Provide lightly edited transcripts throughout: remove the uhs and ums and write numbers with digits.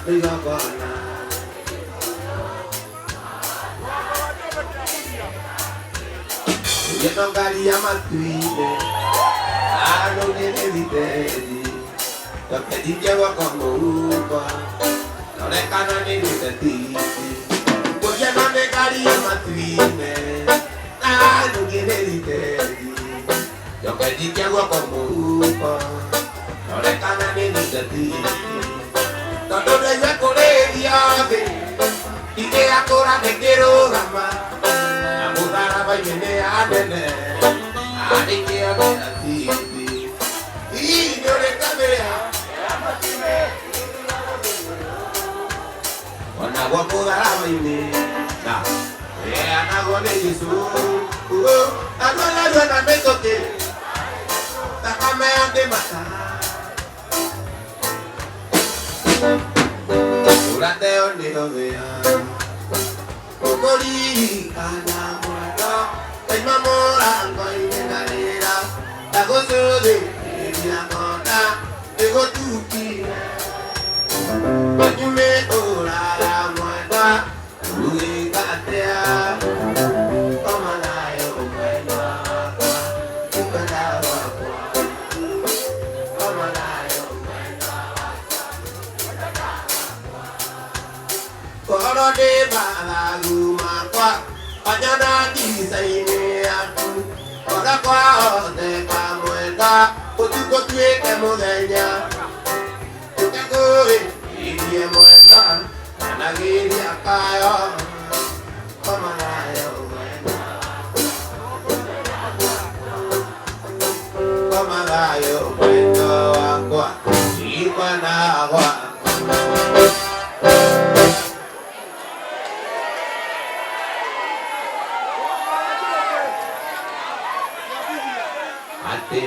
Ligabana. Yeno gari ya matuide, ano nene ditedi, topedi llevo como uva, no le cana ni ditedi. Pues yeno ne gari ya matuide, ano nene ditedi, topedi llevo como uva, no le cana ni ditedi. Todo le ve con el viaje, y que ahora te quiero amar. Amudara viene a tener, a ti quiero a ti, y yo le cambiaré. Cuando agua mudara viene, na, agua de Jesús, agua la luna me toque, sácame de matar. Durante un día vea. Kori anamora, taimamora koinenarera, tagosode diamona, egotuki. Banyume ora la moeda, ugatea, kamalayo kwenda, ukada wakwa, kamalayo kwenda. Koro de balagu makwa, panyana disaine aku. Kora kwa ote kamwenda, otuko tueke mudenya. Tukakoe, ilie mwenda, kanagiri akayo. Kamanayo mwenda, kamanayo mwenda wakwa, ikwana wakwa.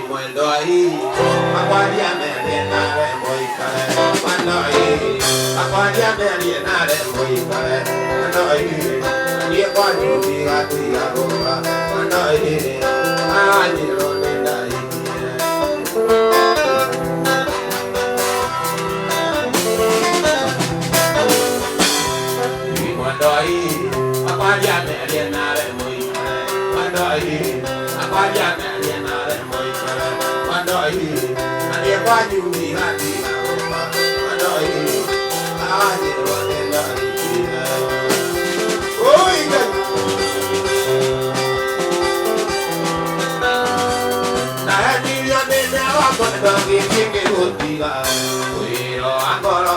Muendo ahí, aguaria me llenaré muy caro. Cuando ahí, aguaria me llenaré muy caro. Cuando ahí, ni cuando diga tía boca. Cuando ahí, ay lo de ahí. Y cuando ahí, aguaria me llenaré muy caro. Cuando ahí, aguaria me llenaré muy caro. Cuando ahí, nadie va a ayudar a ti, cuando ahí, nadie va a ayudar a ti. Oiga, la gente viene de abajo cuando quiere que lo diga. Pero agora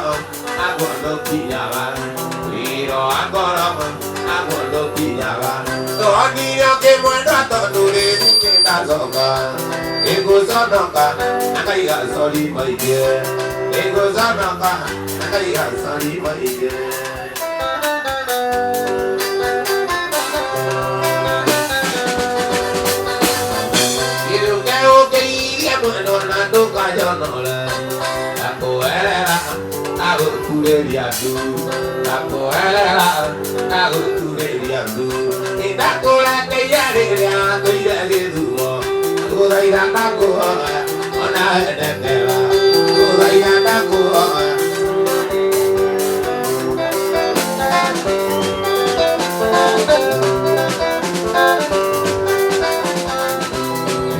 lo pillaba. Pero agora lo pillaba. Todo niño que muera todo le dice la soga. Ego zanaka, nakaiga soli maige. Ego zanaka, nakaiga soli maige. Iru kau kiri bueno nando kajo nole. Aku elera, aku kuleriadu. Aku elera, aku kuleriadu. Kita kulak kaya dia semua. Kudairan aku, ona hedekela. Kudairan aku.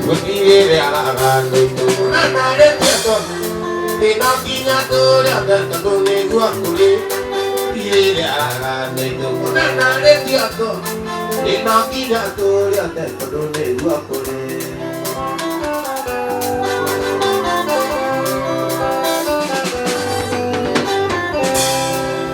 Begini alangan itu. Nana detiato, dinakinya tuh ada ketune gua kulit. Begini alangan itu. Nana detiato, dinakinya tuh ada ketune gua kulit.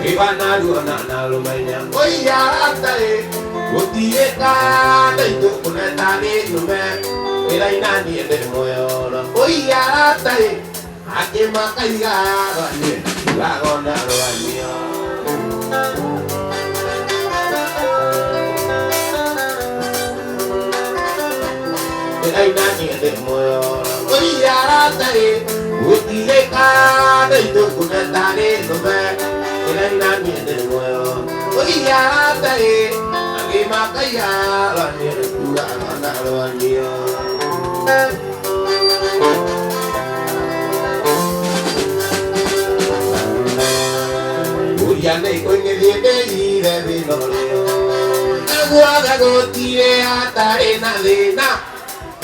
Ivana dua nana lumayan. Oh iya atai, bukti eka itu kunetani lume. Ilai nani ede moyona. Oh iya atai, ake makai garani, lagona roania. Ilai nani ede moyona. Oh iya atai, bukti eka itu kunetani lume. Ilai nani ede moyona. Oh iya atai, ake makai garani, lagona roania. Uriane kwenye liye de loreo. Aguada gotire atare na dena.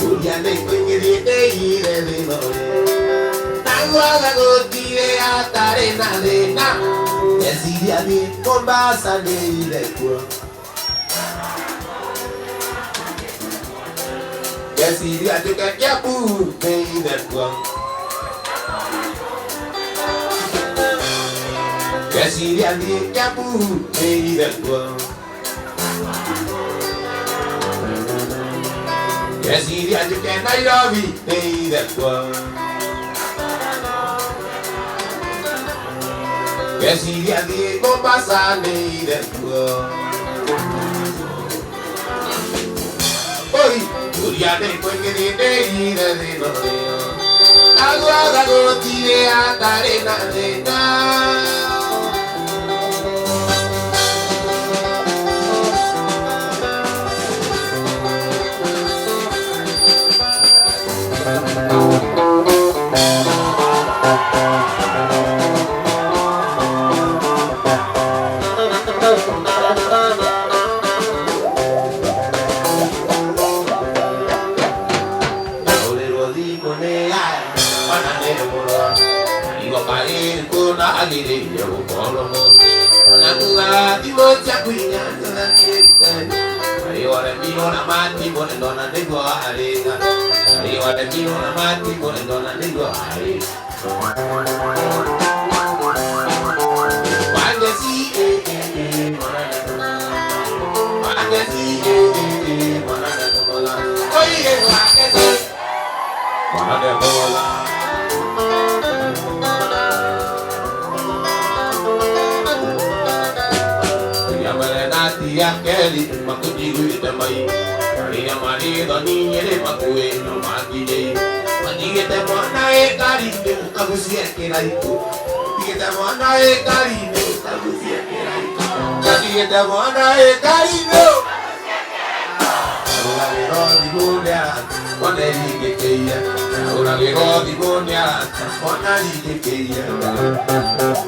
Uriane kwenye liye de loreo. Aguada gotire atare na dena. Esiria de kombasa de kwa. Esiria de kakiapu de kwa. Esiria de kakiapu de kwa. Esiria de Nairobi de kwa. Esiria de Mombasa de kwa. Oi, Uriane kwenye de loreo. Aguada gotire atare na dena. Kelly, Makuji, the Mai, Maria Maria, the Nini, Makue, no Maki, when you get them one night, Gary, I was here, you get them one night, Gary, I was here, you get them one night, Gary, no. One day you get here, I will get all the Bonia, one night you get here.